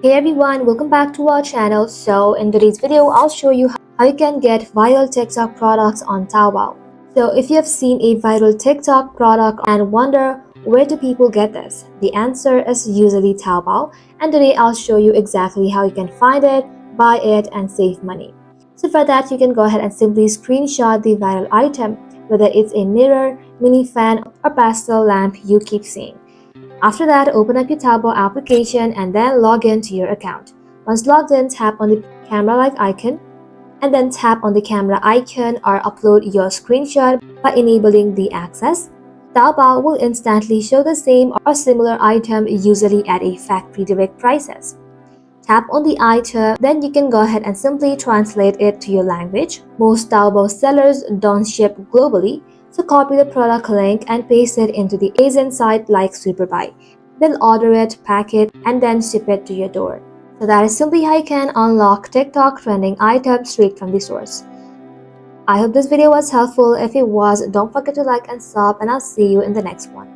Hey everyone, welcome back to our channel. So in today's video, I'll show you how you can get viral TikTok products on Taobao. So if you have seen a viral TikTok product and wonder where do people get this, the answer is usually Taobao. And today I'll show you exactly how you can find it, buy it, and save money. So for that, you can go ahead and simply screenshot the viral item, whether it's a mirror, mini fan, or pastel lamp you keep seeing. After that, open up your Taobao application and then log in to your account. Once logged in, tap on the camera-like icon and then tap on the camera icon or upload your screenshot by enabling the access. Taobao will instantly show the same or similar item, usually at a factory direct prices. Tap on the item, then you can go ahead and simply translate it to your language. Most Taobao sellers don't ship globally, so copy the product link and paste it into the Asian site like Superbuy. Then order it, pack it, and then ship it to your door. So that is simply how you can unlock TikTok trending items straight from the source. I hope this video was helpful. If it was, don't forget to like and sub, and I'll see you in the next one.